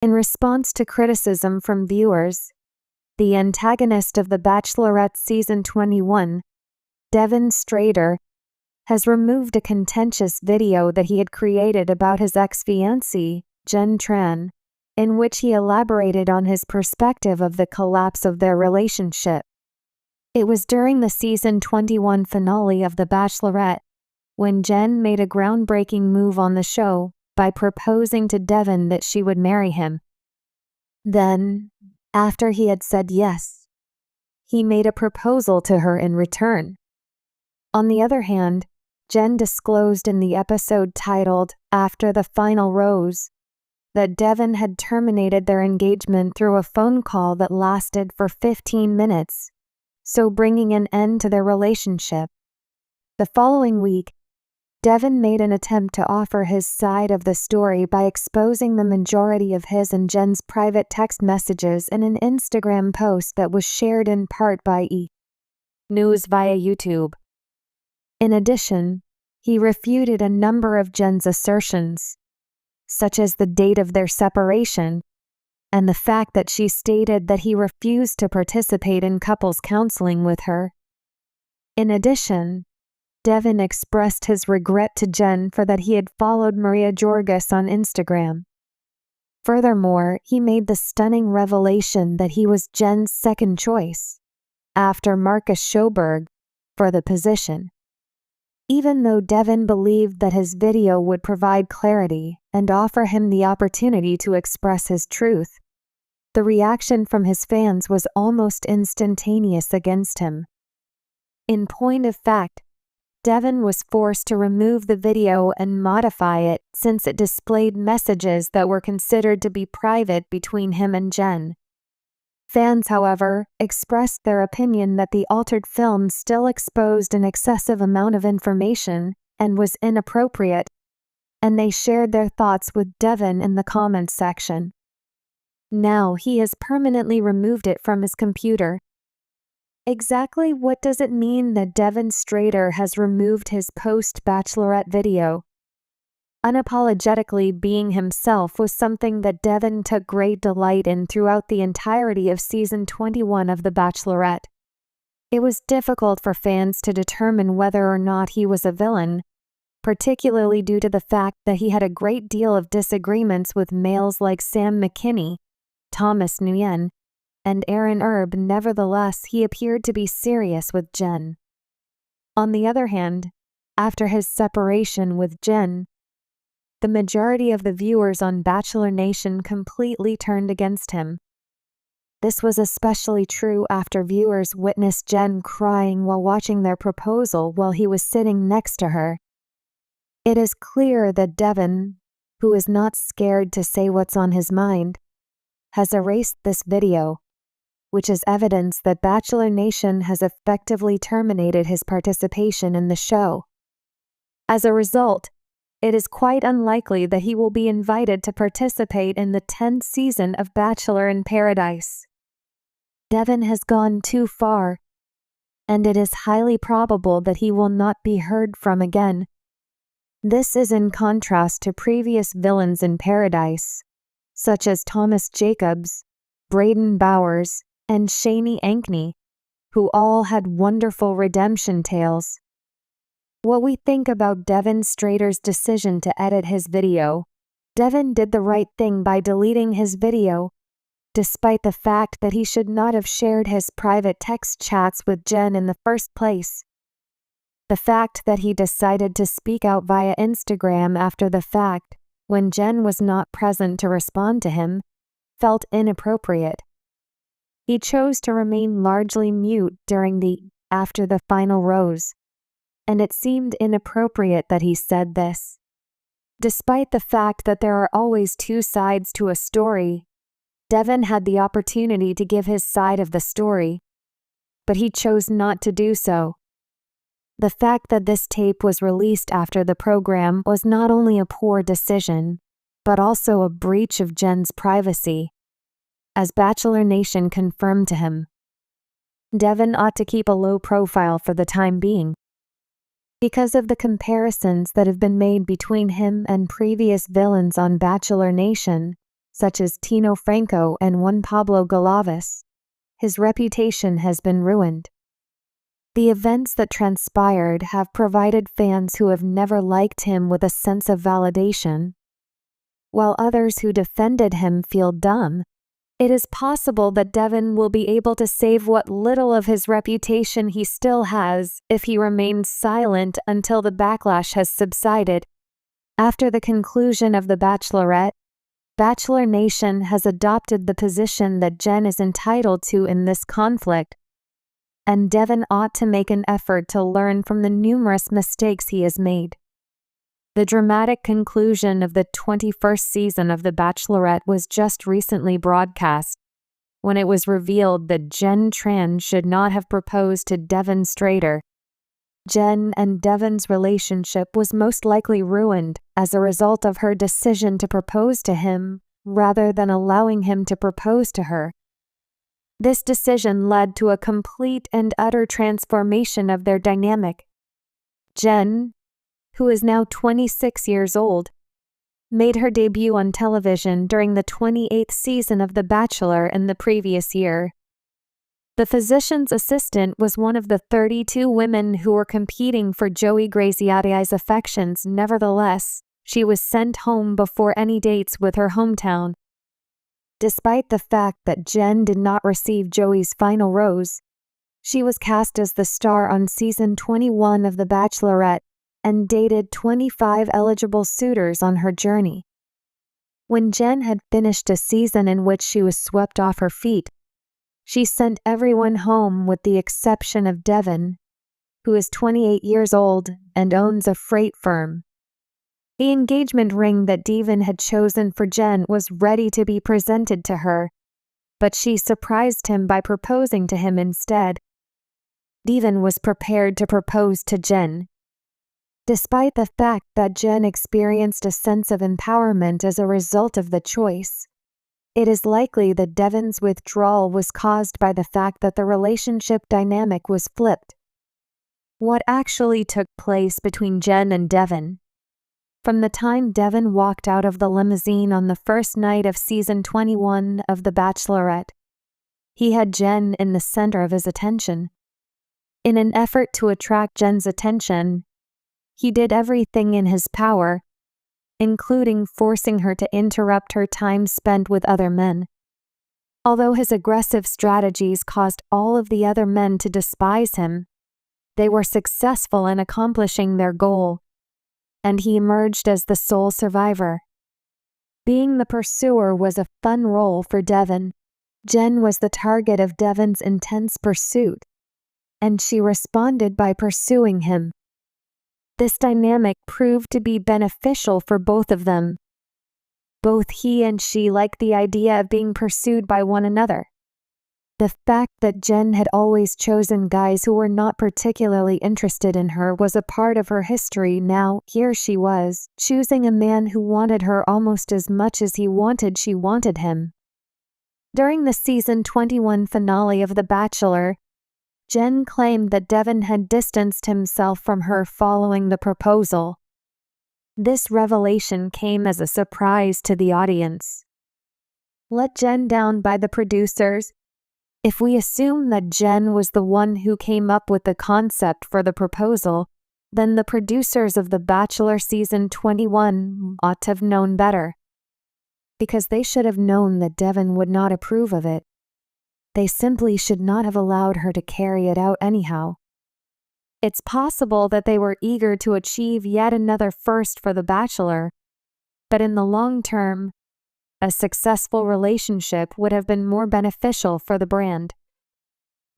In response to criticism from viewers, the antagonist of The Bachelorette Season 21, Devin Strader, has removed a contentious video that he had created about his ex-fiancée, Jenn Tran, in which he elaborated on his perspective of the collapse of their relationship. It was during the Season 21 finale of The Bachelorette, when Jenn made a groundbreaking move on the show by proposing to Devin that she would marry him. Then, after he had said yes, he made a proposal to her in return. On the other hand, Jenn disclosed in the episode titled "After the Final Rose" that Devin had terminated their engagement through a phone call that lasted for 15 minutes, so bringing an end to their relationship. The following week, Devin made an attempt to offer his side of the story by exposing the majority of his and Jenn's private text messages in an Instagram post that was shared in part by News via YouTube. In addition, he refuted a number of Jenn's assertions, such as the date of their separation and the fact that she stated that he refused to participate in couples counseling with her. In addition, Devin expressed his regret to Jenn for that he had followed Maria Jorgis on Instagram. Furthermore, he made the stunning revelation that he was Jenn's second choice, after Marcus Schoberg, for the position. Even though Devin believed that his video would provide clarity and offer him the opportunity to express his truth, the reaction from his fans was almost instantaneous against him. In point of fact, Devin was forced to remove the video and modify it since it displayed messages that were considered to be private between him and Jenn. Fans, however, expressed their opinion that the altered film still exposed an excessive amount of information and was inappropriate, and they shared their thoughts with Devin in the comments section. Now he has permanently removed it from his computer. Exactly what does it mean that Devin Strader has removed his post-Bachelorette video? Unapologetically being himself was something that Devin took great delight in throughout the entirety of Season 21 of The Bachelorette. It was difficult for fans to determine whether or not he was a villain, particularly due to the fact that he had a great deal of disagreements with males like Sam McKinney, Thomas Nguyen, and Aaron Erb. Nevertheless, he appeared to be serious with Jenn. On the other hand, after his separation with Jenn, the majority of the viewers on Bachelor Nation completely turned against him. This was especially true after viewers witnessed Jenn crying while watching their proposal while he was sitting next to her. It is clear that Devin, who is not scared to say what's on his mind, has erased this video, which is evidence that Bachelor Nation has effectively terminated his participation in the show. As a result, it is quite unlikely that he will be invited to participate in the 10th season of Bachelor in Paradise. Devin has gone too far, and it is highly probable that he will not be heard from again. This is in contrast to previous villains in Paradise, such as Thomas Jacobs, Braden Bowers, and Shani Ankney, who all had wonderful redemption tales. What we think about Devin Strader's decision to edit his video: Devin did the right thing by deleting his video, despite the fact that he should not have shared his private text chats with Jenn in the first place. The fact that he decided to speak out via Instagram after the fact, when Jenn was not present to respond to him, felt inappropriate. He chose to remain largely mute during the "After the Final Rose," and it seemed inappropriate that he said this. Despite the fact that there are always two sides to a story, Devin had the opportunity to give his side of the story, but he chose not to do so. The fact that this tape was released after the program was not only a poor decision, but also a breach of Jenn's privacy, as Bachelor Nation confirmed to him. Devin ought to keep a low profile for the time being. Because of the comparisons that have been made between him and previous villains on Bachelor Nation, such as Tino Franco and Juan Pablo Galavis, his reputation has been ruined. The events that transpired have provided fans who have never liked him with a sense of validation, while others who defended him feel dumb. It is possible that Devin will be able to save what little of his reputation he still has if he remains silent until the backlash has subsided. After the conclusion of The Bachelorette, Bachelor Nation has adopted the position that Jenn is entitled to in this conflict, and Devin ought to make an effort to learn from the numerous mistakes he has made. The dramatic conclusion of the 21st season of The Bachelorette was just recently broadcast, when it was revealed that Jenn Tran should not have proposed to Devin Strader. Jenn and Devin's relationship was most likely ruined as a result of her decision to propose to him rather than allowing him to propose to her. This decision led to a complete and utter transformation of their dynamic. Jenn, who is now 26 years old, made her debut on television during the 28th season of The Bachelor in the previous year. The physician's assistant was one of the 32 women who were competing for Joey Graziati's affections. Nevertheless, she was sent home before any dates with her hometown. Despite the fact that Jenn did not receive Joey's final rose, she was cast as the star on season 21 of The Bachelorette and dated 25 eligible suitors on her journey. When Jenn had finished a season in which she was swept off her feet, she sent everyone home with the exception of Devin, who is 28 years old and owns a freight firm. The engagement ring that Devin had chosen for Jenn was ready to be presented to her, but she surprised him by proposing to him instead. Devin was prepared to propose to Jenn. Despite the fact that Jenn experienced a sense of empowerment as a result of the choice, it is likely that Devin's withdrawal was caused by the fact that the relationship dynamic was flipped. What actually took place between Jenn and Devin? From the time Devin walked out of the limousine on the first night of season 21 of The Bachelorette, he had Jenn in the center of his attention. In an effort to attract Jenn's attention, he did everything in his power, including forcing her to interrupt her time spent with other men. Although his aggressive strategies caused all of the other men to despise him, they were successful in accomplishing their goal, and he emerged as the sole survivor. Being the pursuer was a fun role for Devin. Jenn was the target of Devin's intense pursuit, and she responded by pursuing him. This dynamic proved to be beneficial for both of them. Both he and she liked the idea of being pursued by one another. The fact that Jenn had always chosen guys who were not particularly interested in her was a part of her history. Now, here she was, choosing a man who wanted her almost as much as she wanted him. During the season 21 finale of The Bachelor, Jenn claimed that Devin had distanced himself from her following the proposal. This revelation came as a surprise to the audience. Let Jenn down by the producers? If we assume that Jenn was the one who came up with the concept for the proposal, then the producers of The Bachelor season 21 ought to have known better. Because they should have known that Devin would not approve of it. They simply should not have allowed her to carry it out anyhow. It's possible that they were eager to achieve yet another first for The Bachelor, but in the long term, a successful relationship would have been more beneficial for the brand.